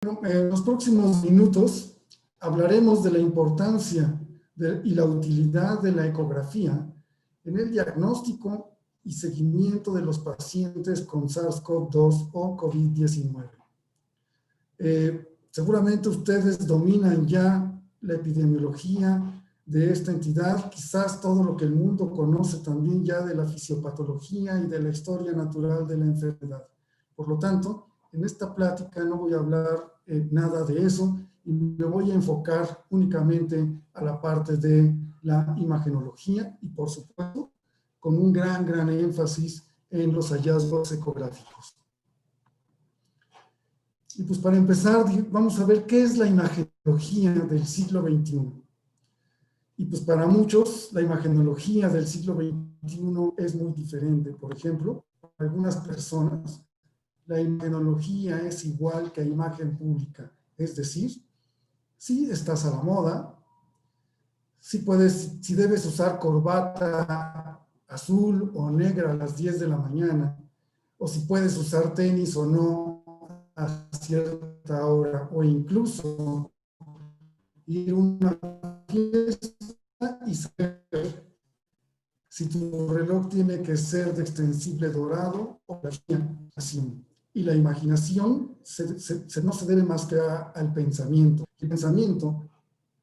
En los próximos minutos hablaremos de la importancia y la utilidad de la ecografía en el diagnóstico y seguimiento de los pacientes con SARS-CoV-2 o COVID-19. Seguramente ustedes dominan ya la epidemiología de esta entidad, quizás todo lo que el mundo conoce también ya de la fisiopatología y de la historia natural de la enfermedad. Por lo tanto, en esta plática no voy a hablar nada de eso y me voy a enfocar únicamente a la parte de la imagenología y, por supuesto, con un gran énfasis en los hallazgos ecográficos. Y pues para empezar, vamos a ver qué es la imagenología del siglo XXI. Y pues para muchos, la imagenología del siglo XXI es muy diferente. Por ejemplo, para algunas personas, la imagenología es igual que imagen pública. Es decir, si estás a la moda, si debes usar corbata azul o negra a las 10 de la mañana, o si puedes usar tenis o no a cierta hora, o incluso ir a una fiesta y saber si tu reloj tiene que ser de extensible dorado o así. Y la imaginación no se debe más que al pensamiento. El pensamiento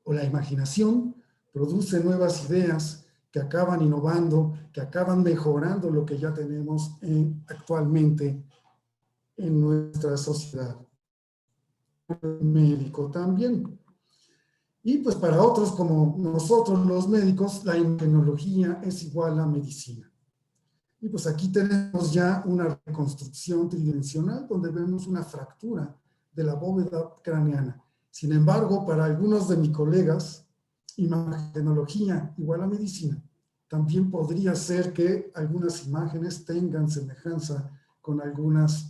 o la imaginación produce nuevas ideas que acaban innovando, que acaban mejorando lo que ya tenemos actualmente en nuestra sociedad. Médico también. Y pues para otros como nosotros los médicos, la imagenología es igual a medicina. Y pues aquí tenemos ya una reconstrucción tridimensional donde vemos una fractura de la bóveda craneana. Sin embargo, para algunos de mis colegas, imagenología igual a medicina. También podría ser que algunas imágenes tengan semejanza con algunas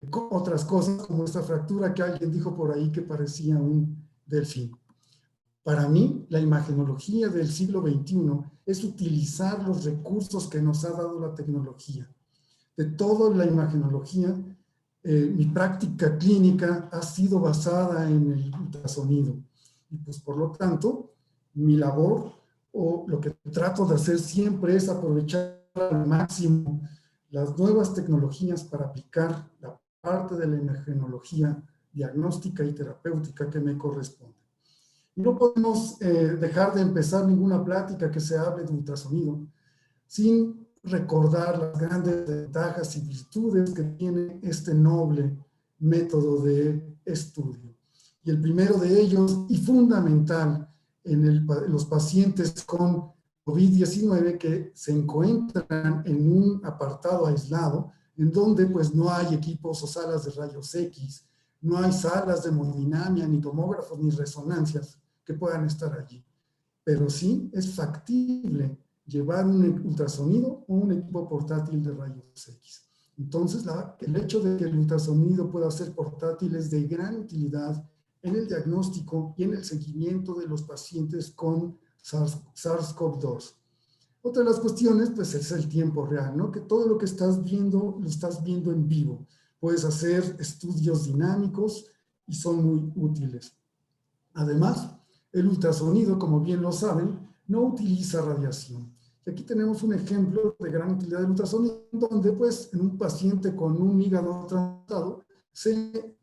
con otras cosas, como esta fractura que alguien dijo por ahí que parecía un delfín. Para mí, la imagenología del siglo XXI es utilizar los recursos que nos ha dado la tecnología. De toda la imagenología, mi práctica clínica ha sido basada en el ultrasonido. Y pues por lo tanto, mi labor o lo que trato de hacer siempre es aprovechar al máximo las nuevas tecnologías para aplicar la parte de la imagenología diagnóstica y terapéutica que me corresponde. Y no podemos dejar de empezar ninguna plática que se hable de ultrasonido sin recordar las grandes ventajas y virtudes que tiene este noble método de estudio. Y el primero de ellos, y fundamental en los pacientes con COVID-19 que se encuentran en un apartado aislado, en donde pues no hay equipos o salas de rayos X, no hay salas de hemodinamia, ni tomógrafos, ni resonancias que puedan estar allí. Pero sí es factible llevar un ultrasonido o un equipo portátil de rayos X. Entonces, el hecho de que el ultrasonido pueda ser portátil es de gran utilidad en el diagnóstico y en el seguimiento de los pacientes con SARS-CoV-2. Otra de las cuestiones, pues, es el tiempo real, ¿no? Que todo lo que estás viendo, lo estás viendo en vivo. Puedes hacer estudios dinámicos y son muy útiles. Además, el ultrasonido, como bien lo saben, no utiliza radiación. Y aquí tenemos un ejemplo de gran utilidad del ultrasonido, donde pues en un paciente con un hígado trasplantado se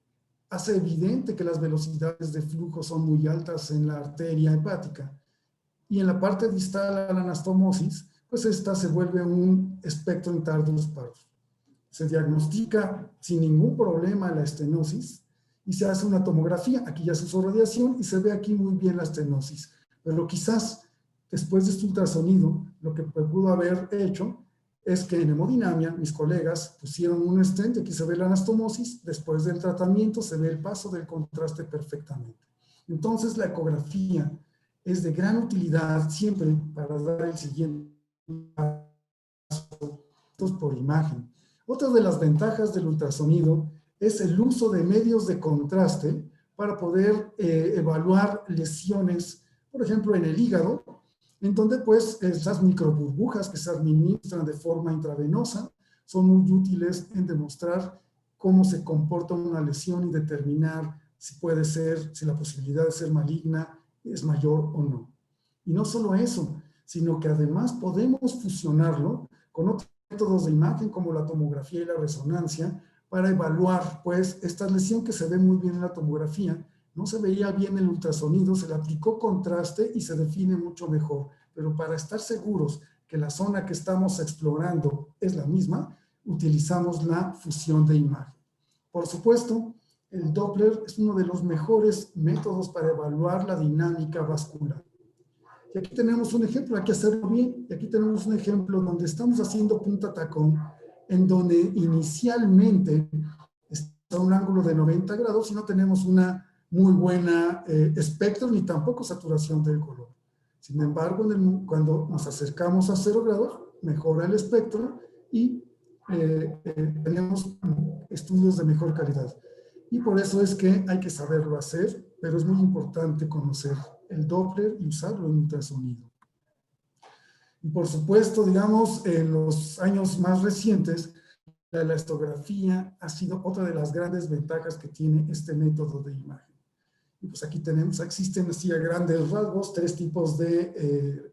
hace evidente que las velocidades de flujo son muy altas en la arteria hepática. Y en la parte distal a la anastomosis, pues esta se vuelve un espectro en tardus parus. Se diagnostica sin ningún problema la estenosis y se hace una tomografía. Aquí ya se usó radiación y se ve aquí muy bien la estenosis. Pero quizás después de este ultrasonido, lo que pudo haber hecho es que en hemodinamia mis colegas pusieron un stent y aquí se ve la anastomosis. Después del tratamiento se ve el paso del contraste perfectamente. Entonces la ecografía es de gran utilidad siempre para dar el siguiente paso por imagen. Otra de las ventajas del ultrasonido es el uso de medios de contraste para poder evaluar lesiones, por ejemplo, en el hígado, en donde pues esas microburbujas que se administran de forma intravenosa son muy útiles en demostrar cómo se comporta una lesión y determinar si puede ser, si la posibilidad de ser maligna es mayor o no. Y no solo eso, sino que además podemos fusionarlo con otros métodos de imagen como la tomografía y la resonancia para evaluar, pues, esta lesión que se ve muy bien en la tomografía, no se veía bien en el ultrasonido, se le aplicó contraste y se define mucho mejor. Pero para estar seguros que la zona que estamos explorando es la misma, utilizamos la fusión de imagen. Por supuesto, el Doppler es uno de los mejores métodos para evaluar la dinámica vascular. Y aquí tenemos un ejemplo, hay que hacerlo bien, y aquí tenemos un ejemplo donde estamos haciendo punta tacón, en donde inicialmente está un ángulo de 90 grados y no tenemos una muy buena espectro ni tampoco saturación del color. Sin embargo, cuando nos acercamos a 0 grados, mejora el espectro y tenemos estudios de mejor calidad. Y por eso es que hay que saberlo hacer, pero es muy importante conocer el Doppler y usarlo en ultrasonido. Y por supuesto, digamos, en los años más recientes, la elastografía ha sido otra de las grandes ventajas que tiene este método de imagen. Y pues aquí tenemos, existen así a grandes rasgos 3 tipos de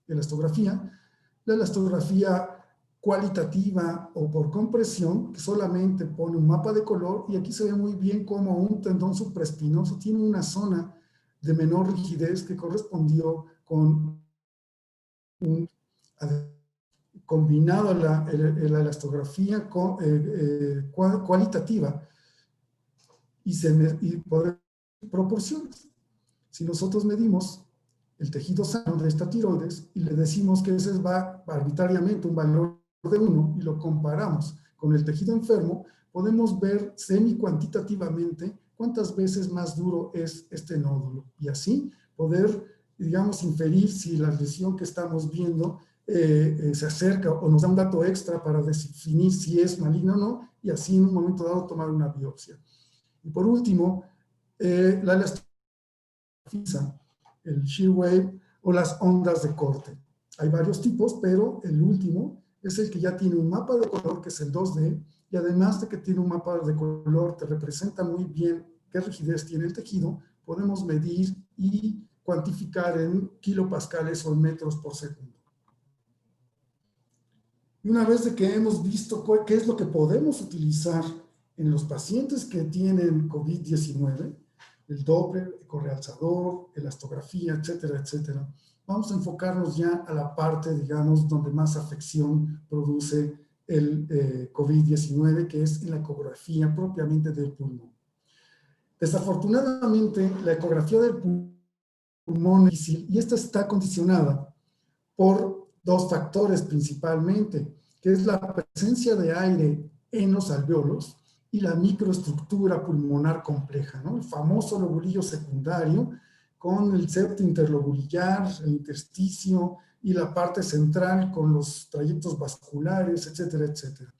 elastografía. La elastografía cualitativa o por compresión, que solamente pone un mapa de color, y aquí se ve muy bien como un tendón supraespinoso tiene una zona de menor rigidez que correspondió con un combinado a la elastografía cualitativa y poder proporciones. Si nosotros medimos el tejido sano de esta tiroides y le decimos que ese va arbitrariamente un valor de 1 y lo comparamos con el tejido enfermo, podemos ver semi-cuantitativamente cuántas veces más duro es este nódulo y así poder, digamos, inferir si la lesión que estamos viendo se acerca o nos da un dato extra para definir si es maligno o no y así en un momento dado tomar una biopsia. Y por último, la elastografía, el shear wave o las ondas de corte. Hay varios tipos, pero el último es el que ya tiene un mapa de color, que es el 2D, y además de que tiene un mapa de color, te representa muy bien qué rigidez tiene el tejido, podemos medir y cuantificar en kilopascales o en metros por segundo. Y una vez de que hemos visto qué es lo que podemos utilizar en los pacientes que tienen COVID-19, el Doppler, ecorrealzador, elastografía, etcétera, etcétera, vamos a enfocarnos ya a la parte, digamos, donde más afección produce el COVID-19, que es en la ecografía propiamente del pulmón. Desafortunadamente, la ecografía del pulmón es difícil y esta está condicionada por 2 factores principalmente, que es la presencia de aire en los alvéolos y la microestructura pulmonar compleja, ¿no? El famoso lobulillo secundario con el septo interlobulillar, el intersticio y la parte central con los trayectos vasculares, etcétera, etcétera.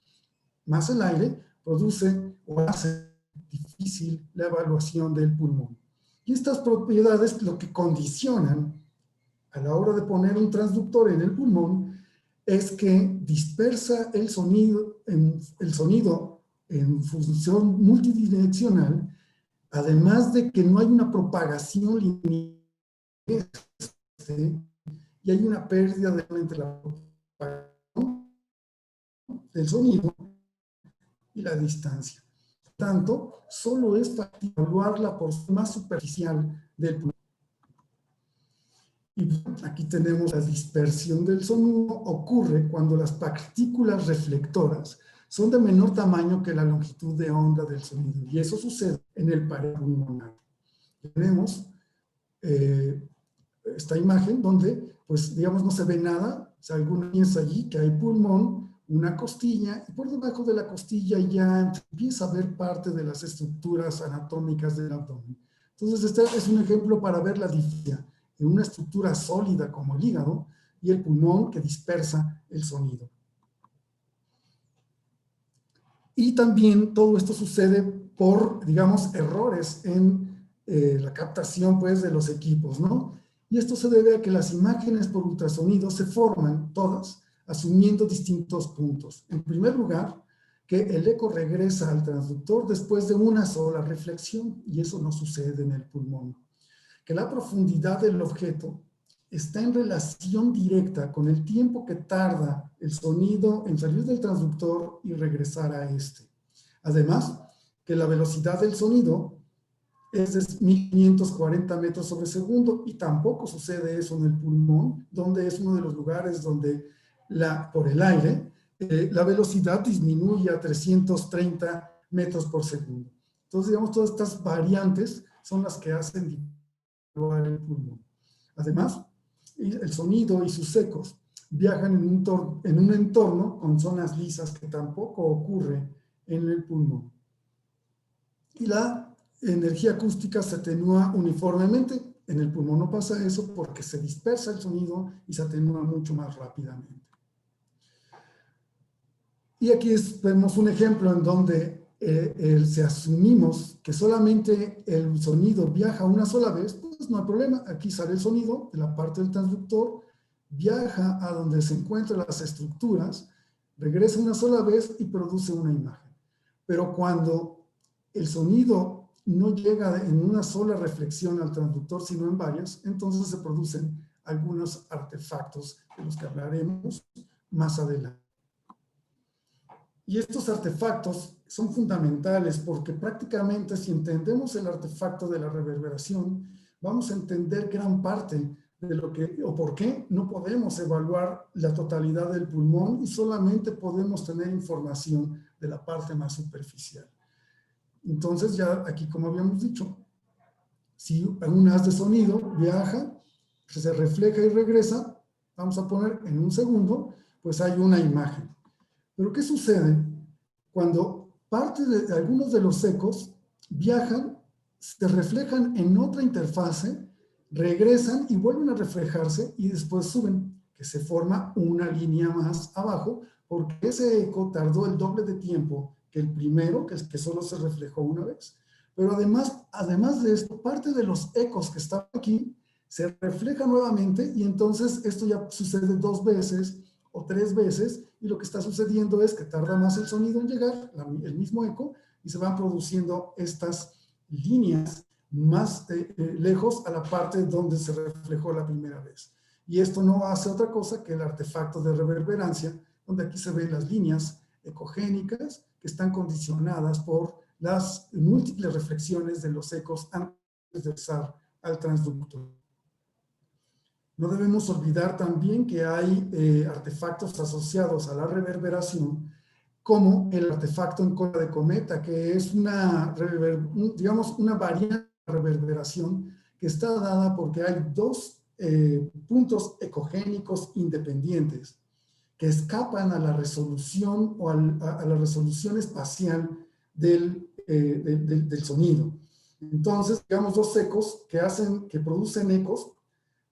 Más el aire produce o hace difícil la evaluación del pulmón. Y estas propiedades lo que condicionan a la hora de poner un transductor en el pulmón es que dispersa el sonido en función multidireccional, además de que no hay una propagación lineal y hay una pérdida entre la propagación del sonido y la distancia. Por tanto, solo es para evaluar la porción más superficial del pulmón. Y aquí tenemos la dispersión del sonido. Ocurre cuando las partículas reflectoras son de menor tamaño que la longitud de onda del sonido. Y eso sucede en el pared pulmonar. Tenemos esta imagen donde, pues, digamos, no se ve nada. O sea, alguna piensa allí que hay pulmón, una costilla, y por debajo de la costilla ya empieza a ver parte de las estructuras anatómicas del abdomen. Entonces, este es un ejemplo para ver la diferencia en una estructura sólida como el hígado y el pulmón que dispersa el sonido. Y también todo esto sucede por, digamos, errores en la captación, pues, de los equipos, ¿no? Y esto se debe a que las imágenes por ultrasonido se forman todas asumiendo distintos puntos. En primer lugar, que el eco regresa al transductor después de una sola reflexión, y eso no sucede en el pulmón. Que la profundidad del objeto está en relación directa con el tiempo que tarda el sonido en salir del transductor y regresar a este. Además, que la velocidad del sonido es de 1540 metros sobre segundo, y tampoco sucede eso en el pulmón, donde es uno de los lugares donde por el aire la velocidad disminuye a 330 metros por segundo. Entonces, digamos, todas estas variantes son las que hacen diferenciar el pulmón. Además, el sonido y sus ecos viajan en un entorno con zonas lisas, que tampoco ocurre en el pulmón. Y la energía acústica se atenúa uniformemente. En el pulmón no pasa eso porque se dispersa el sonido y se atenúa mucho más rápidamente. Y aquí vemos un ejemplo en donde si asumimos que solamente el sonido viaja una sola vez, pues no hay problema. Aquí sale el sonido de la parte del transductor, viaja a donde se encuentran las estructuras, regresa una sola vez y produce una imagen. Pero cuando el sonido no llega en una sola reflexión al transductor, sino en varias, entonces se producen algunos artefactos de los que hablaremos más adelante. Y estos artefactos son fundamentales porque prácticamente si entendemos el artefacto de la reverberación, vamos a entender gran parte de lo que o por qué no podemos evaluar la totalidad del pulmón y solamente podemos tener información de la parte más superficial. Entonces ya aquí, como habíamos dicho, si un haz de sonido viaja, se refleja y regresa, vamos a poner en un segundo, pues hay una imagen. Pero ¿qué sucede cuando parte de algunos de los ecos viajan, se reflejan en otra interfase, regresan y vuelven a reflejarse y después suben, que se forma una línea más abajo, porque ese eco tardó el doble de tiempo que el primero, que solo se reflejó una vez. Pero además de esto, parte de los ecos que estaban aquí se refleja nuevamente y entonces esto ya sucede 2 veces o 3 veces y lo que está sucediendo es que tarda más el sonido en llegar, el mismo eco, y se van produciendo estas líneas más lejos a la parte donde se reflejó la primera vez. Y esto no hace otra cosa que el artefacto de reverberancia, donde aquí se ven las líneas ecogénicas que están condicionadas por las múltiples reflexiones de los ecos antes de pasar al transductor. No debemos olvidar también que hay artefactos asociados a la reverberación, como el artefacto en cola de cometa, que es una variante de reverberación que está dada porque hay 2 puntos ecogénicos independientes que escapan a la resolución o a la resolución espacial del sonido. Entonces, digamos, 2 ecos que producen ecos,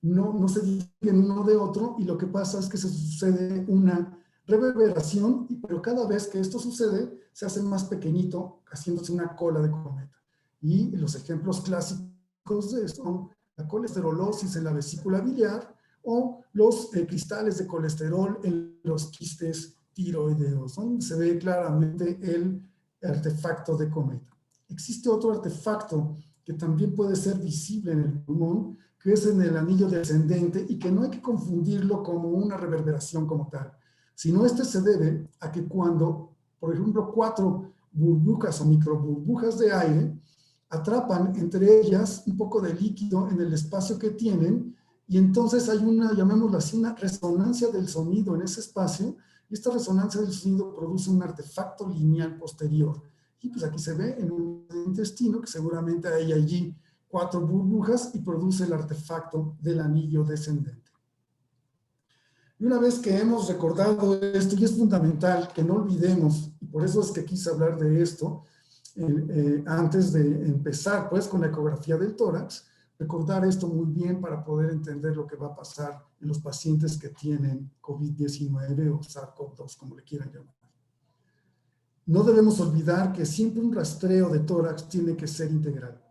no se distinguen uno de otro y lo que pasa es que se sucede una reverberación, pero cada vez que esto sucede se hace más pequeñito, haciéndose una cola de cometa. Y los ejemplos clásicos de esto son la colesterolosis en la vesícula biliar o los cristales de colesterol en los quistes tiroideos, donde se ve claramente el artefacto de cometa. Existe otro artefacto que también puede ser visible en el pulmón, que es en el anillo descendente y que no hay que confundirlo como una reverberación como tal, sino este se debe a que cuando, por ejemplo, 4 burbujas o microburbujas de aire atrapan entre ellas un poco de líquido en el espacio que tienen y entonces hay una, llamémoslo así, una resonancia del sonido en ese espacio y esta resonancia del sonido produce un artefacto lineal posterior. Y pues aquí se ve en un intestino que seguramente hay allí 4 burbujas y produce el artefacto del anillo descendente. Y una vez que hemos recordado esto, y es fundamental que no olvidemos, y por eso es que quise hablar de esto, antes de empezar pues con la ecografía del tórax, recordar esto muy bien para poder entender lo que va a pasar en los pacientes que tienen COVID-19 o SARS-CoV-2, como le quieran llamar. No debemos olvidar que siempre un rastreo de tórax tiene que ser integral.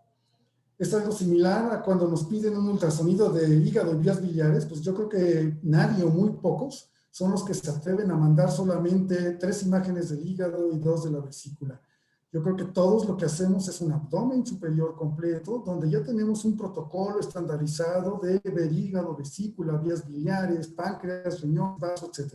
Es algo similar a cuando nos piden un ultrasonido de hígado y vías biliares, pues yo creo que nadie o muy pocos son los que se atreven a mandar solamente 3 imágenes del hígado y 2 de la vesícula. Yo creo que todos lo que hacemos es un abdomen superior completo, donde ya tenemos un protocolo estandarizado de ver hígado, vesícula, vías biliares, páncreas, riñón, vaso, etc.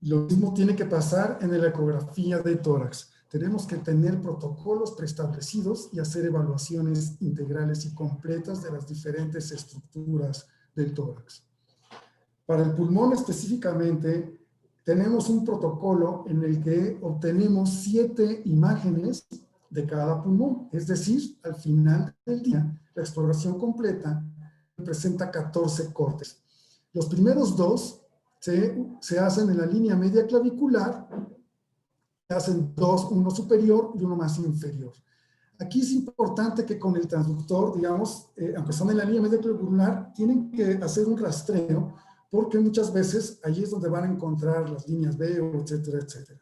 Lo mismo tiene que pasar en la ecografía de tórax. Tenemos que tener protocolos preestablecidos y hacer evaluaciones integrales y completas de las diferentes estructuras del tórax. Para el pulmón específicamente, tenemos un protocolo en el que obtenemos 7 imágenes de cada pulmón. Es decir, al final del día, la exploración completa presenta 14 cortes. Los primeros 2 se hacen en la línea media clavicular, se hacen 2, uno superior y uno más inferior. Aquí es importante que con el transductor, digamos, aunque son en la línea media clavicular, tienen que hacer un rastreo, porque muchas veces allí es donde van a encontrar las líneas B, etcétera, etcétera.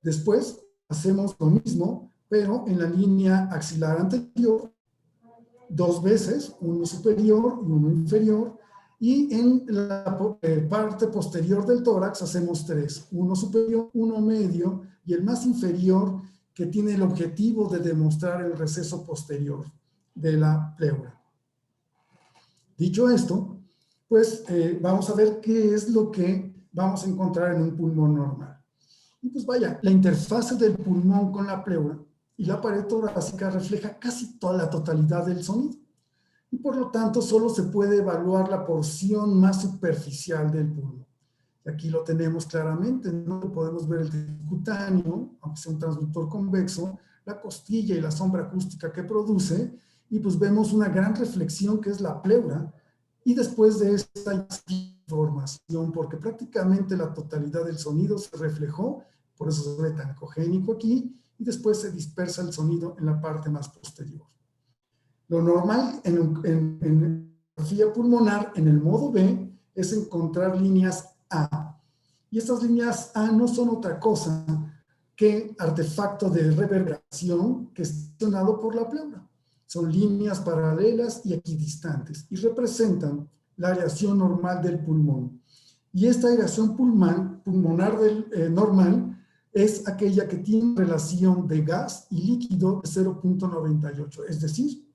Después hacemos lo mismo, pero en la línea axilar anterior, 2 veces, uno superior y uno inferior, y en la parte posterior del tórax hacemos 3, uno superior, uno medio, y el más inferior, que tiene el objetivo de demostrar el receso posterior de la pleura. Dicho esto, pues vamos a ver qué es lo que vamos a encontrar en un pulmón normal. Y pues vaya, la interfase del pulmón con la pleura y la pared torácica refleja casi toda la totalidad del sonido. Y por lo tanto, solo se puede evaluar la porción más superficial del pulmón. Y aquí lo tenemos claramente, ¿no? Podemos ver el tejido cutáneo, aunque sea un transductor convexo, la costilla y la sombra acústica que produce, y pues vemos una gran reflexión que es la pleura, y después de esta información, porque prácticamente la totalidad del sonido se reflejó, por eso se ve tan ecogénico aquí, y después se dispersa el sonido en la parte más posterior. Lo normal en ecografía pulmonar, en el modo B, es encontrar líneas A. Y estas líneas A no son otra cosa que artefacto de reverberación que es gestionado por la pleura. Son líneas paralelas y equidistantes y representan la aireación normal del pulmón. Y esta aireación pulmonar normal es aquella que tiene relación de gas y líquido de 0.98. Es decir,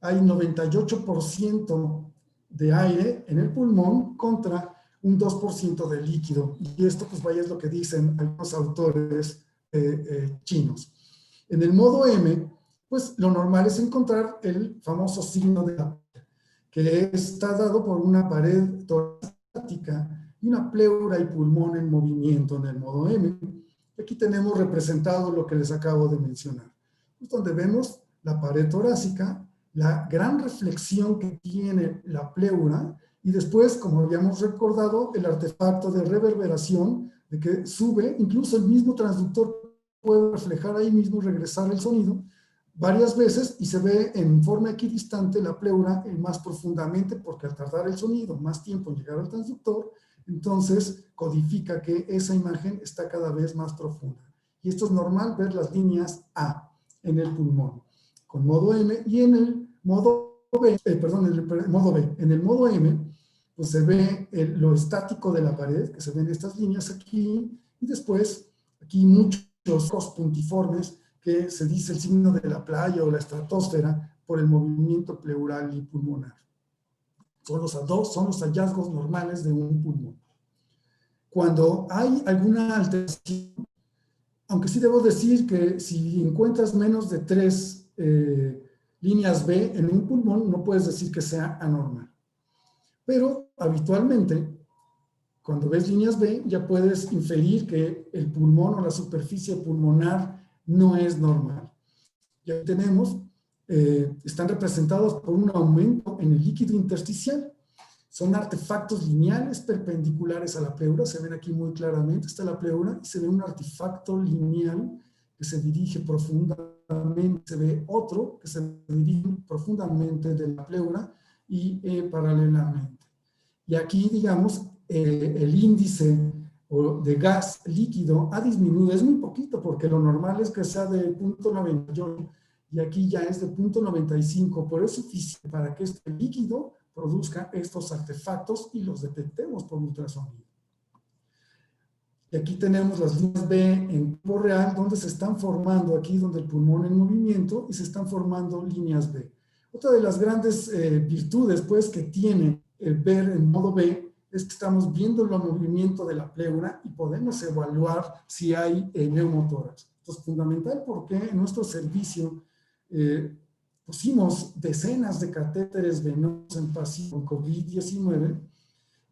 hay 98% de aire en el pulmón contra un 2% de líquido. Y esto, pues vaya, es lo que dicen algunos autores chinos. En el modo M, pues lo normal es encontrar el famoso signo de la pleura, que está dado por una pared torácica y una pleura y pulmón en movimiento en el modo M. Aquí tenemos representado lo que les acabo de mencionar, pues donde vemos la pared torácica, la gran reflexión que tiene la pleura, y después, como habíamos recordado, el artefacto de reverberación, de que sube, incluso el mismo transductor puede reflejar ahí mismo y regresar el sonido varias veces, y se ve en forma equidistante la pleura más profundamente, porque al tardar el sonido más tiempo en llegar al transductor, entonces codifica que esa imagen está cada vez más profunda. Y esto es normal ver las líneas A en el pulmón, con modo M, y en el modo B, en el modo M, pues se ve lo estático de la pared, que se ven estas líneas aquí, y después aquí muchos puntiformes, que se dice el signo de la playa o la estratosfera por el movimiento pleural y pulmonar. Son los hallazgos normales de un pulmón. Cuando hay alguna alteración, aunque sí debo decir que si encuentras menos de 3 líneas B en un pulmón, no puedes decir que sea anormal. Pero habitualmente, cuando ves líneas B, ya puedes inferir que el pulmón o la superficie pulmonar no es normal. Ya tenemos, están representados por un aumento en el líquido intersticial. Son artefactos lineales perpendiculares a la pleura, se ven aquí muy claramente, está la pleura y se ve un artefacto lineal que se dirige profundamente, se ve otro que se dirige profundamente de la pleura y paralelamente. Y aquí, digamos, el índice de gas líquido ha disminuido, es muy poquito porque lo normal es que sea de 0.98 y aquí ya es de 0.95, pero es suficiente para que este líquido produzca estos artefactos y los detectemos por ultrasonido. Y aquí tenemos las líneas B en tiempo real, donde se están formando, aquí donde el pulmón en movimiento, y se están formando líneas B. Otra de las grandes virtudes, pues, que tiene el ver en modo B, es que estamos viendo el movimiento de la pleura y podemos evaluar si hay neumotórax. Esto es fundamental porque en nuestro servicio pusimos decenas de catéteres venosos en pacientes con COVID-19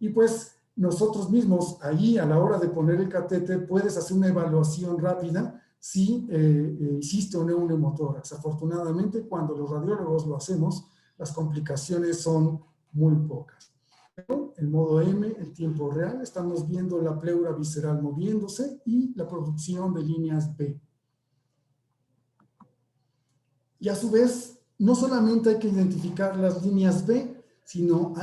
y pues nosotros mismos ahí a la hora de poner el catéter puedes hacer una evaluación rápida si existe o no un neumotórax. Afortunadamente cuando los radiólogos lo hacemos las complicaciones son muy pocas. El modo M, el tiempo real, estamos viendo la pleura visceral moviéndose y la producción de líneas B. Y a su vez, no solamente hay que identificar las líneas B, sino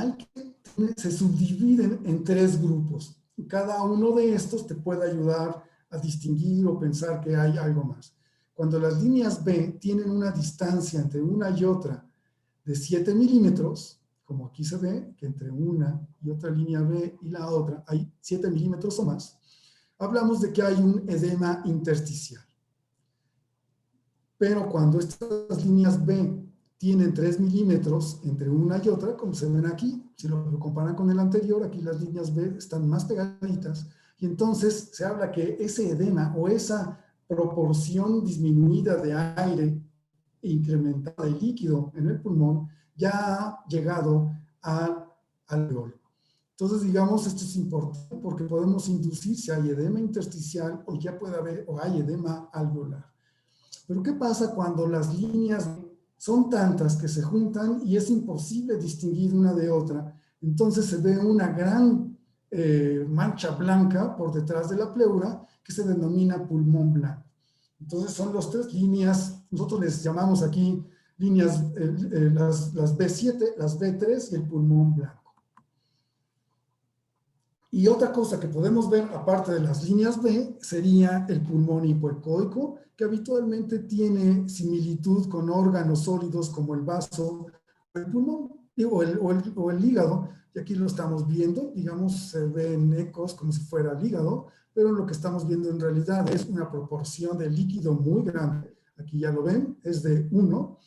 se subdividen en 3 grupos. Y cada uno de estos te puede ayudar a distinguir o pensar que hay algo más. Cuando las líneas B tienen una distancia entre una y otra de 7 milímetros, como aquí se ve, que entre una y otra línea B y la otra hay 7 milímetros o más, hablamos de que hay un edema intersticial. Pero cuando estas líneas B tienen 3 milímetros entre una y otra, como se ven aquí, si lo comparan con el anterior, aquí las líneas B están más pegaditas, y entonces se habla que ese edema o esa proporción disminuida de aire e incrementada de líquido en el pulmón ya ha llegado al alveolo. Entonces, digamos, esto es importante porque podemos inducir si hay edema intersticial o ya puede haber o hay edema alveolar. Pero ¿qué pasa cuando las líneas son tantas que se juntan y es imposible distinguir una de otra? Entonces se ve una gran mancha blanca por detrás de la pleura que se denomina pulmón blanco. Entonces son las 3 líneas, nosotros les llamamos aquí líneas, las B7, las B3 y el pulmón blanco. Y otra cosa que podemos ver, aparte de las líneas B, sería el pulmón hipoecoico, que habitualmente tiene similitud con órganos sólidos como el vaso, el pulmón o el hígado, y aquí lo estamos viendo, digamos, se ven ecos como si fuera el hígado, pero lo que estamos viendo en realidad es una proporción de líquido muy grande, aquí ya lo ven, es de 1,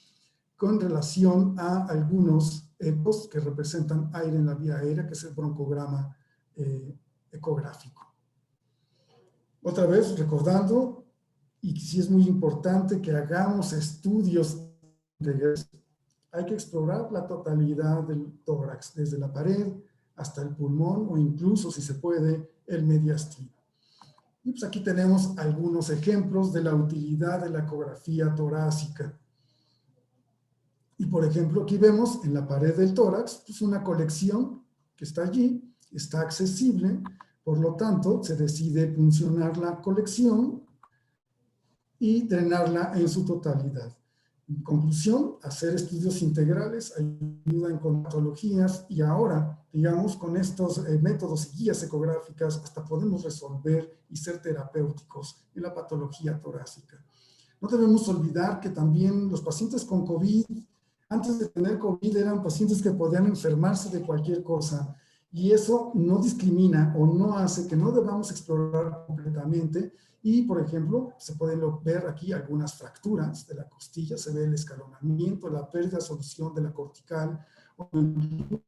con relación a algunos ecos que representan aire en la vía aérea, que es el broncograma ecográfico. Otra vez recordando, y sí es muy importante que hagamos estudios integrales, hay que explorar la totalidad del tórax, desde la pared hasta el pulmón o incluso, si se puede, el mediastino. Y pues aquí tenemos algunos ejemplos de la utilidad de la ecografía torácica. Y por ejemplo, aquí vemos en la pared del tórax pues una colección que está allí, está accesible, por lo tanto, se decide puncionar la colección y drenarla en su totalidad. En conclusión, hacer estudios integrales ayuda en patologías y ahora, digamos, con estos métodos y guías ecográficas hasta podemos resolver y ser terapéuticos en la patología torácica. No debemos olvidar que también los pacientes con COVID, antes de tener COVID, eran pacientes que podían enfermarse de cualquier cosa. Y eso no discrimina o no hace que no debamos explorar completamente. Y, por ejemplo, se pueden ver aquí algunas fracturas de la costilla, se ve el escalonamiento, la pérdida de solución de la cortical, o incluso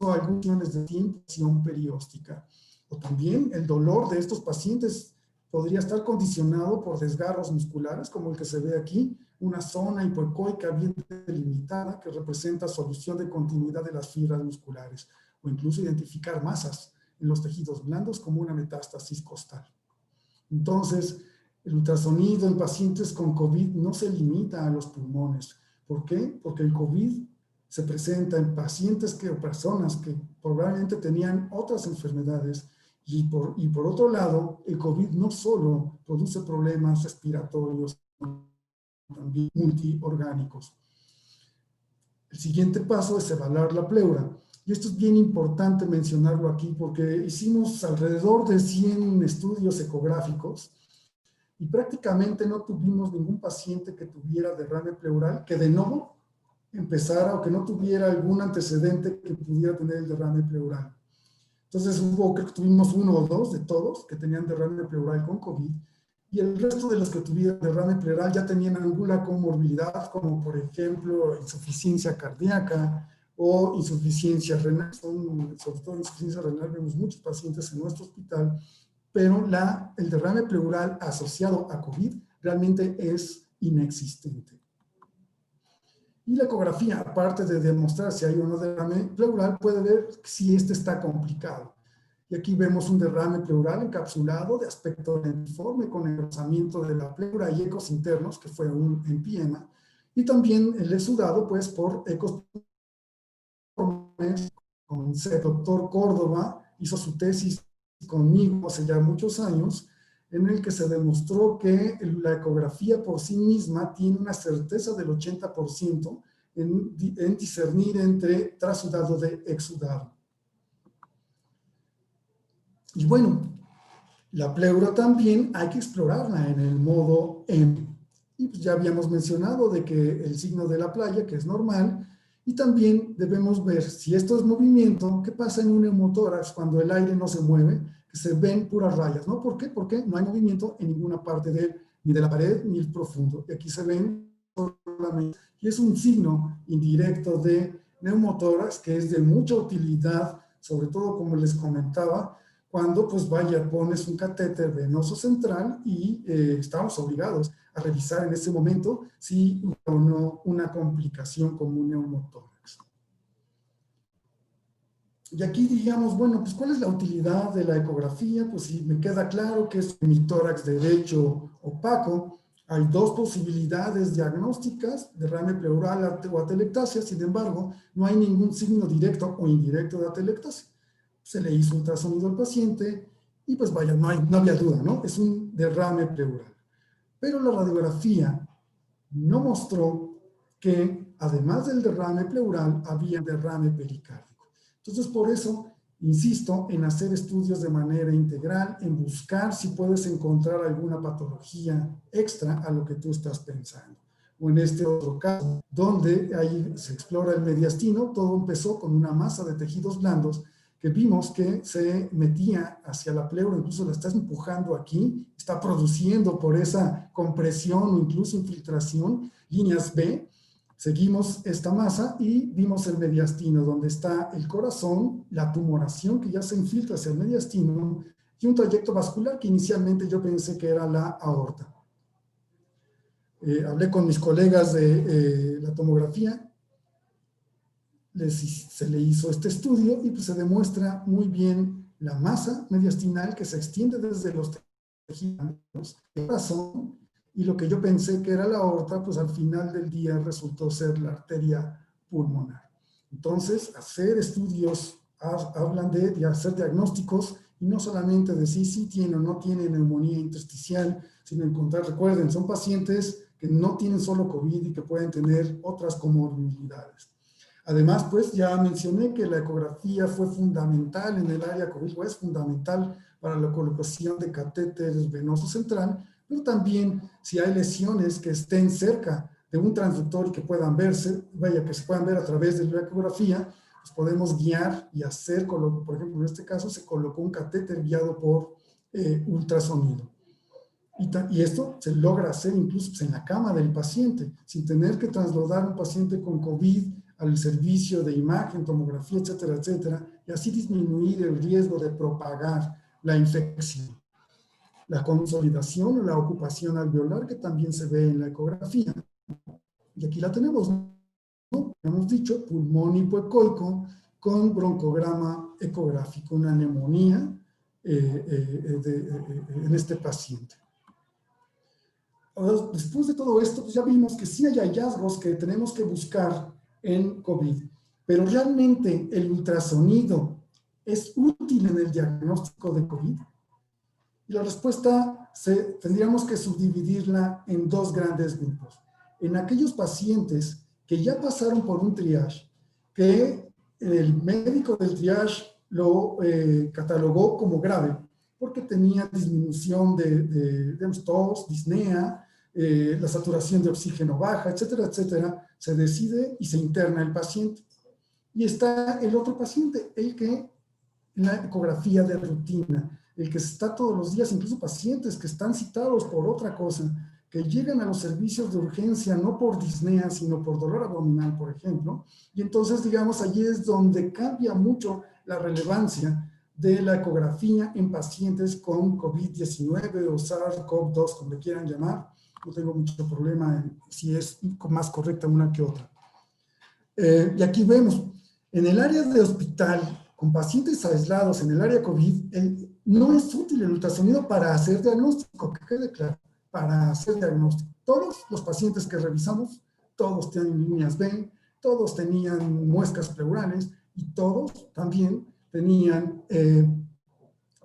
algunas de tinción perióstica. O también el dolor de estos pacientes podría estar condicionado por desgarros musculares, como el que se ve aquí, una zona hipoecoica bien delimitada que representa solución de continuidad de las fibras musculares, o incluso identificar masas en los tejidos blandos como una metástasis costal. Entonces, el ultrasonido en pacientes con COVID no se limita a los pulmones. ¿Por qué? Porque el COVID se presenta en pacientes o personas que probablemente tenían otras enfermedades y por otro lado, el COVID no solo produce problemas respiratorios, también multiorgánicos. El siguiente paso es evaluar la pleura. Y esto es bien importante mencionarlo aquí porque hicimos alrededor de 100 estudios ecográficos y prácticamente no tuvimos ningún paciente que tuviera derrame pleural que de nuevo empezara o que no tuviera algún antecedente que pudiera tener el derrame pleural. Entonces creo que tuvimos 1 o 2 de todos que tenían derrame pleural con COVID, y el resto de los que tuvieron derrame pleural ya tenían alguna comorbilidad, como por ejemplo insuficiencia cardíaca o insuficiencia renal. Sobre todo insuficiencia renal vemos muchos pacientes en nuestro hospital, pero el derrame pleural asociado a COVID realmente es inexistente. Y la ecografía, aparte de demostrar si hay o no derrame pleural, puede ver si este está complicado. Y aquí vemos un derrame pleural encapsulado de aspecto lentiforme con engrosamiento de la pleura y ecos internos, que fue un empiema, y también el exudado, pues, por ecos con el doctor Córdoba, hizo su tesis conmigo hace ya muchos años, en el que se demostró que la ecografía por sí misma tiene una certeza del 80% en discernir entre trasudado de exudado. Y bueno, la pleura también hay que explorarla en el modo M. Y pues ya habíamos mencionado de que el signo de la playa, que es normal, y también debemos ver si esto es movimiento, qué pasa en un neumotórax cuando el aire no se mueve, que se ven puras rayas, ¿no? ¿Por qué? Porque no hay movimiento en ninguna parte ni de la pared ni el profundo. Y aquí se ven solamente, y es un signo indirecto de neumotórax que es de mucha utilidad, sobre todo como les comentaba, cuando pues pones un catéter venoso central y estamos obligados a revisar en ese momento si hubo o no una complicación como un neumotórax. Y aquí digamos, bueno, pues ¿cuál es la utilidad de la ecografía? Pues si me queda claro que es mi tórax derecho opaco, hay 2 posibilidades diagnósticas, derrame pleural o atelectasia, sin embargo, no hay ningún signo directo o indirecto de atelectasia. Se le hizo ultrasonido al paciente y pues vaya, no había duda, ¿no? Es un derrame pleural. Pero la radiografía no mostró que además del derrame pleural había derrame pericárdico. Entonces por eso insisto en hacer estudios de manera integral, en buscar si puedes encontrar alguna patología extra a lo que tú estás pensando. O en este otro caso, donde ahí se explora el mediastino, todo empezó con una masa de tejidos blandos que vimos que se metía hacia la pleura, incluso la estás empujando aquí, está produciendo por esa compresión o incluso infiltración, líneas B. Seguimos esta masa y vimos el mediastino, donde está el corazón, la tumoración que ya se infiltra hacia el mediastino y un trayecto vascular que inicialmente yo pensé que era la aorta. Hablé con mis colegas de la tomografía, se le hizo este estudio y pues se demuestra muy bien la masa mediastinal que se extiende desde los tejidos del corazón, y lo que yo pensé que era la aorta, pues al final del día resultó ser la arteria pulmonar. Entonces, hacer estudios hablan de hacer diagnósticos y no solamente decir si tiene o no tiene neumonía intersticial, sino encontrar, recuerden, son pacientes que no tienen solo COVID y que pueden tener otras comorbilidades. Además, pues ya mencioné que la ecografía fue fundamental en el área COVID, o es fundamental para la colocación de catéteres venoso central, pero también si hay lesiones que estén cerca de un transductor y que puedan verse, que se puedan ver a través de la ecografía, pues podemos guiar y hacer, por ejemplo, en este caso se colocó un catéter guiado por ultrasonido. Y esto se logra hacer incluso en la cama del paciente, sin tener que trasladar a un paciente con COVID al servicio de imagen, tomografía, etcétera, etcétera, y así disminuir el riesgo de propagar la infección. La consolidación o la ocupación alveolar, que también se ve en la ecografía. Y aquí la tenemos, ¿no? Hemos dicho pulmón hipoecoico con broncograma ecográfico, una neumonía en este paciente. Ahora, después de todo esto, pues ya vimos que sí hay hallazgos que tenemos que buscar en COVID, pero realmente el ultrasonido es útil en el diagnóstico de COVID. Y la respuesta tendríamos que subdividirla en 2 grandes grupos. En aquellos pacientes que ya pasaron por un triage, que el médico del triage lo catalogó como grave, porque tenía disminución de tos, disnea, la saturación de oxígeno baja, etcétera, etcétera, se decide y se interna el paciente. Y está el otro paciente, el que la ecografía de rutina, el que está todos los días, incluso pacientes que están citados por otra cosa, que llegan a los servicios de urgencia no por disnea, sino por dolor abdominal, por ejemplo, y entonces, digamos, allí es donde cambia mucho la relevancia de la ecografía en pacientes con COVID-19 o SARS-CoV-2, como le quieran llamar. No tengo mucho problema en si es más correcta una que otra. Y aquí vemos, en el área de hospital, con pacientes aislados en el área COVID, no es útil el ultrasonido para hacer diagnóstico, que quede claro, para hacer diagnóstico. Todos los pacientes que revisamos, todos tienen líneas B, todos tenían muescas pleurales y todos también tenían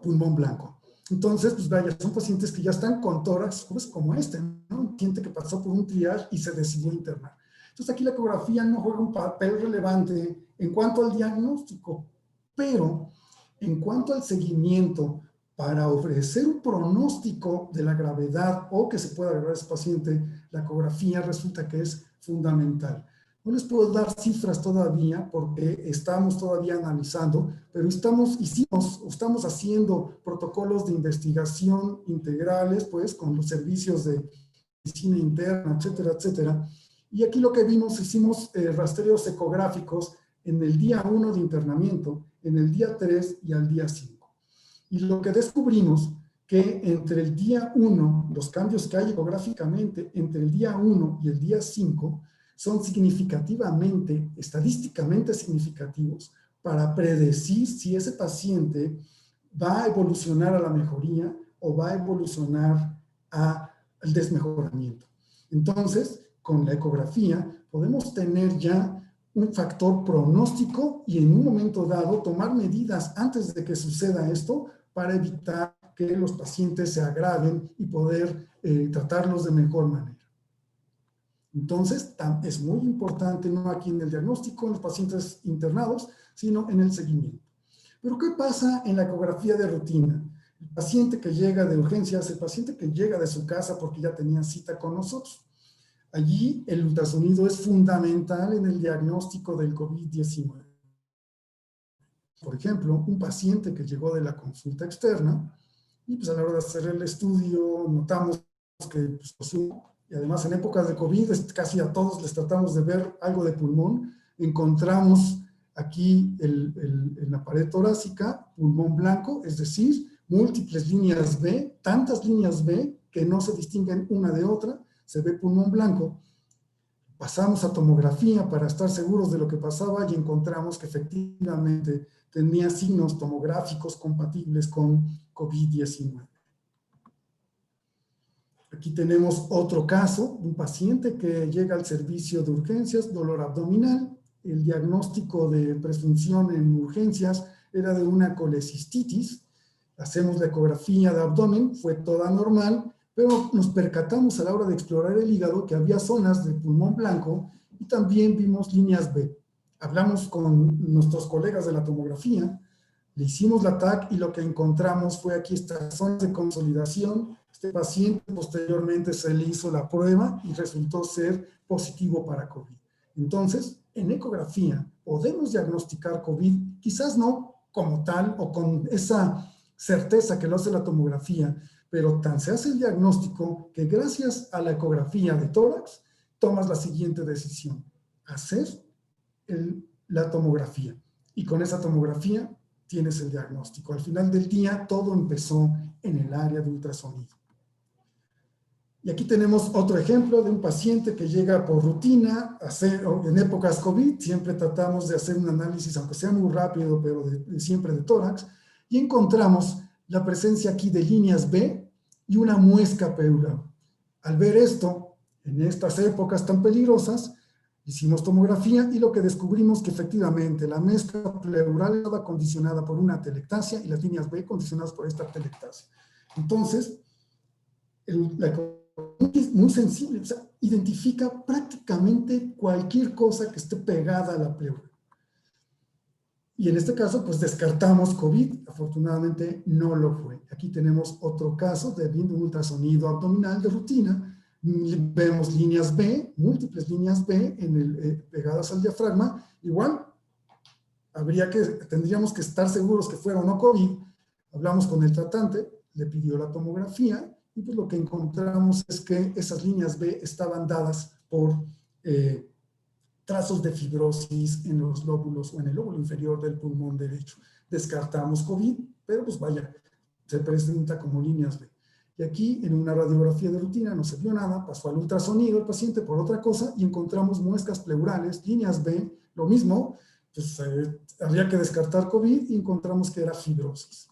pulmón blanco. Entonces, pues vaya, son pacientes que ya están con tórax, pues como este, ¿no? Un paciente que pasó por un triage y se decidió internar. Entonces, aquí la ecografía no juega un papel relevante en cuanto al diagnóstico, pero en cuanto al seguimiento para ofrecer un pronóstico de la gravedad o que se pueda agravar a ese paciente, la ecografía resulta que es fundamental. No les puedo dar cifras todavía porque estamos todavía analizando, pero estamos haciendo protocolos de investigación integrales, pues, con los servicios de medicina interna, etcétera, etcétera. Y aquí lo que vimos, hicimos rastreos ecográficos en el día 1 de internamiento, en el día 3 y al día 5. Y lo que descubrimos que entre el día 1, los cambios que hay ecográficamente entre el día 1 y el día 5 son significativamente, estadísticamente significativos para predecir si ese paciente va a evolucionar a la mejoría o va a evolucionar al desmejoramiento. Entonces, con la ecografía podemos tener ya un factor pronóstico y en un momento dado tomar medidas antes de que suceda esto para evitar que los pacientes se agraven y poder tratarlos de mejor manera. Entonces, es muy importante, no aquí en el diagnóstico, en los pacientes internados, sino en el seguimiento. Pero, ¿qué pasa en la ecografía de rutina? El paciente que llega de urgencias, el paciente que llega de su casa porque ya tenía cita con nosotros. Allí el ultrasonido es fundamental en el diagnóstico del COVID-19. Por ejemplo, un paciente que llegó de la consulta externa y pues a la hora de hacer el estudio notamos que pues, y además en épocas de COVID casi a todos les tratamos de ver algo de pulmón. Encontramos aquí en la pared torácica pulmón blanco, es decir, múltiples líneas B, tantas líneas B que no se distinguen una de otra, se ve pulmón blanco. Pasamos a tomografía para estar seguros de lo que pasaba y encontramos que efectivamente tenía signos tomográficos compatibles con COVID-19. Aquí tenemos otro caso, un paciente que llega al servicio de urgencias, dolor abdominal. El diagnóstico de presunción en urgencias era de una colecistitis. Hacemos la ecografía de abdomen, fue toda normal, pero nos percatamos a la hora de explorar el hígado que había zonas de pulmón blanco y también vimos líneas B. Hablamos con nuestros colegas de la tomografía, le hicimos la TAC y lo que encontramos fue aquí estas zonas de consolidación. Este paciente posteriormente se le hizo la prueba y resultó ser positivo para COVID. Entonces, en ecografía podemos diagnosticar COVID, quizás no como tal o con esa certeza que lo hace la tomografía, pero tan se hace el diagnóstico que gracias a la ecografía de tórax tomas la siguiente decisión, hacer la tomografía. Y con esa tomografía tienes el diagnóstico. Al final del día todo empezó en el área de ultrasonido. Y aquí tenemos otro ejemplo de un paciente que llega por rutina, en épocas COVID, siempre tratamos de hacer un análisis, aunque sea muy rápido, pero siempre de tórax, y encontramos la presencia aquí de líneas B y una muesca pleural. Al ver esto, en estas épocas tan peligrosas, hicimos tomografía y lo que descubrimos que efectivamente la muesca pleural estaba condicionada por una atelectasia y las líneas B condicionadas por esta atelectasia. Entonces, la es muy sensible, o sea, identifica prácticamente cualquier cosa que esté pegada a la pleura. Y en este caso, pues descartamos COVID, afortunadamente no lo fue. Aquí tenemos otro caso de un ultrasonido abdominal de rutina, Vemos líneas B, múltiples líneas B pegadas al diafragma. Igual, tendríamos que estar seguros que fuera o no COVID. Hablamos con el tratante, le pidió la tomografía, y pues lo que encontramos es que esas líneas B estaban dadas por trazos de fibrosis en los lóbulos o en el lóbulo inferior del pulmón derecho. Descartamos COVID, pero pues vaya, se presenta como líneas B. Y aquí en una radiografía de rutina no se vio nada, pasó al ultrasonido el paciente por otra cosa y encontramos muescas pleurales, líneas B, lo mismo, pues habría que descartar COVID y encontramos que era fibrosis.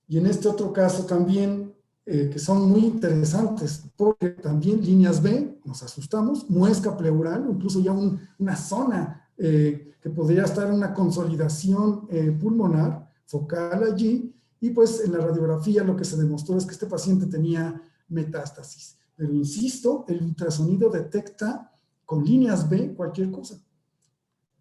Y en este otro caso también, que son muy interesantes, porque también líneas B, nos asustamos, muesca pleural, incluso ya una zona que podría estar en una consolidación pulmonar, focal allí, y pues en la radiografía lo que se demostró es que este paciente tenía metástasis. Pero insisto, el ultrasonido detecta con líneas B cualquier cosa.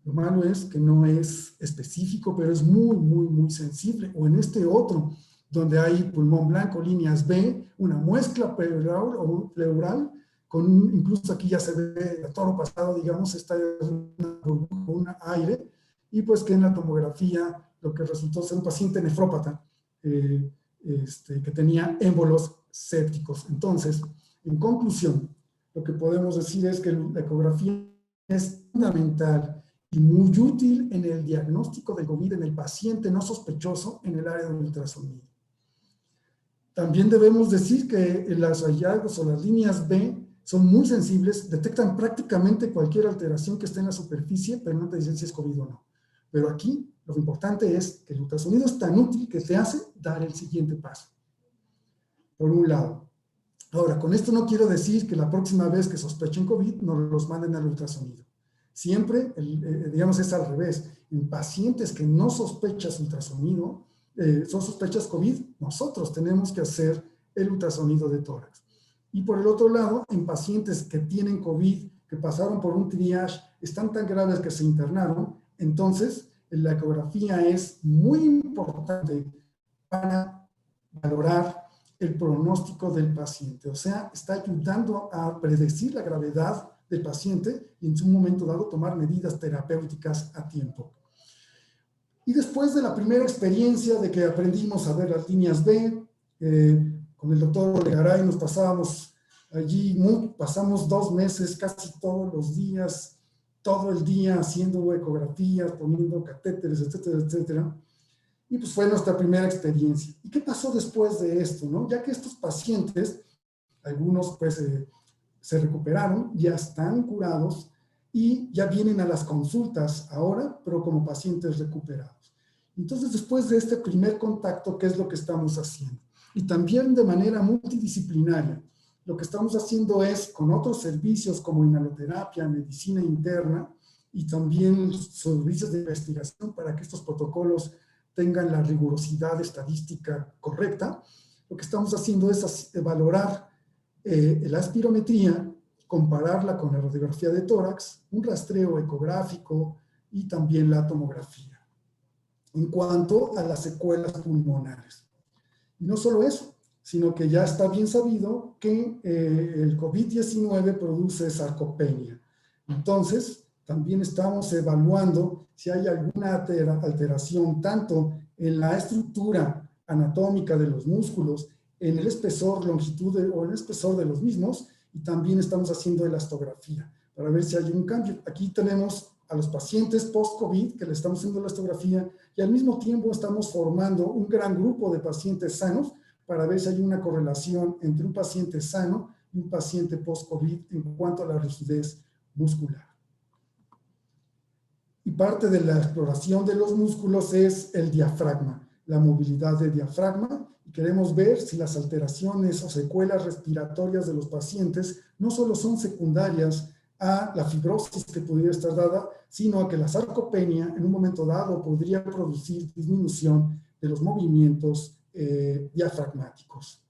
Lo malo es que no es específico, pero es muy, muy, muy sensible. O en este otro, donde hay pulmón blanco, líneas B, una muesca pleural, incluso aquí ya se ve a toro pasado, digamos, está un aire, y pues que en la tomografía lo que resultó ser un paciente nefrópata, que tenía émbolos sépticos. Entonces, en conclusión, lo que podemos decir es que la ecografía es fundamental y muy útil en el diagnóstico de COVID en el paciente no sospechoso en el área del ultrasonido. También debemos decir que los hallazgos o las líneas B son muy sensibles, detectan prácticamente cualquier alteración que esté en la superficie, pero no te dicen si es COVID o no. Pero aquí lo importante es que el ultrasonido es tan útil que te hace dar el siguiente paso. Por un lado. Ahora, con esto no quiero decir que la próxima vez que sospechen COVID nos los manden al ultrasonido. Siempre, digamos, es al revés. En pacientes que no sospechas ultrasonido, son sospechas COVID, nosotros tenemos que hacer el ultrasonido de tórax. Y por el otro lado, en pacientes que tienen COVID, que pasaron por un triage, están tan graves que se internaron, entonces la ecografía es muy importante para valorar el pronóstico del paciente. O sea, está ayudando a predecir la gravedad del paciente y en su momento dado tomar medidas terapéuticas a tiempo. Y después de la primera experiencia de que aprendimos a ver las líneas B, con el doctor Olegaray nos pasábamos allí, pasamos 2 meses casi todos los días, todo el día haciendo ecografías, poniendo catéteres, etcétera, etcétera. Y pues fue nuestra primera experiencia. ¿Y qué pasó después de esto, no? Ya que estos pacientes, algunos pues se recuperaron, ya están curados y ya vienen a las consultas ahora, pero como pacientes recuperados. Entonces, después de este primer contacto, ¿qué es lo que estamos haciendo? Y también de manera multidisciplinaria. Lo que estamos haciendo es con otros servicios como inhaloterapia, medicina interna y también servicios de investigación para que estos protocolos tengan la rigurosidad estadística correcta. Lo que estamos haciendo es valorar la espirometría, compararla con la radiografía de tórax, un rastreo ecográfico y también la tomografía en cuanto a las secuelas pulmonares. Y no solo eso, sino que ya está bien sabido que el COVID-19 produce sarcopenia. Entonces, también estamos evaluando si hay alguna alteración tanto en la estructura anatómica de los músculos, en el espesor, longitud o en el espesor de los mismos, y también estamos haciendo elastografía para ver si hay un cambio. Aquí tenemos a los pacientes post-COVID que le estamos haciendo elastografía y al mismo tiempo estamos formando un gran grupo de pacientes sanos para ver si hay una correlación entre un paciente sano y un paciente post-COVID en cuanto a la rigidez muscular. Y parte de la exploración de los músculos es el diafragma, la movilidad del diafragma. Y queremos ver si las alteraciones o secuelas respiratorias de los pacientes no solo son secundarias a la fibrosis que pudiera estar dada, sino a que la sarcopenia en un momento dado podría producir disminución de los movimientos diafragmáticos.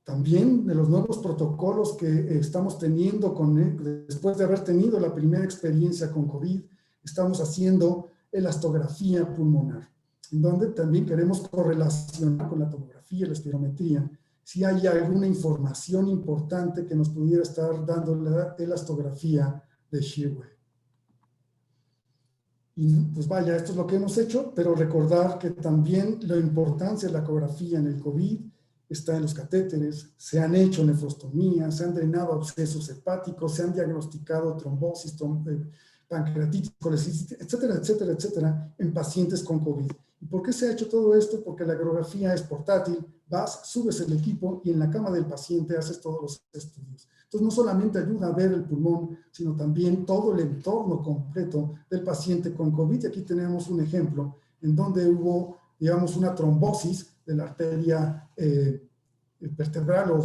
También de los nuevos protocolos que estamos teniendo después de haber tenido la primera experiencia con COVID, estamos haciendo elastografía pulmonar, en donde también queremos correlacionar con la tomografía y la espirometría si hay alguna información importante que nos pudiera estar dando la elastografía de Shirway. Y pues vaya, esto es lo que hemos hecho, pero recordar que también la importancia de la ecografía en el COVID está en los catéteres, se han hecho nefrostomías, se han drenado abscesos hepáticos, se han diagnosticado trombosis, pancreatitis, colecitis, etcétera, etcétera, etcétera, en pacientes con COVID. ¿Y por qué se ha hecho todo esto? Porque la ecografía es portátil, vas, subes el equipo y en la cama del paciente haces todos los estudios. Entonces no solamente ayuda a ver el pulmón, sino también todo el entorno completo del paciente con COVID. Y aquí tenemos un ejemplo en donde hubo, digamos, una trombosis de la arteria vertebral o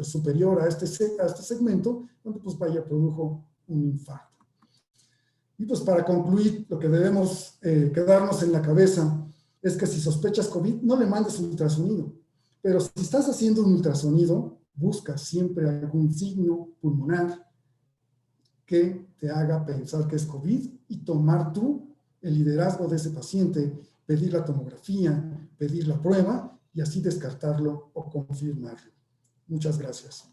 superior a este segmento, donde pues vaya, produjo un infarto. Y pues para concluir, lo que debemos quedarnos en la cabeza es que si sospechas COVID, no le mandes un ultrasonido. Pero si estás haciendo un ultrasonido, busca siempre algún signo pulmonar que te haga pensar que es COVID y tomar tú el liderazgo de ese paciente, pedir la tomografía, pedir la prueba y así descartarlo o confirmarlo. Muchas gracias.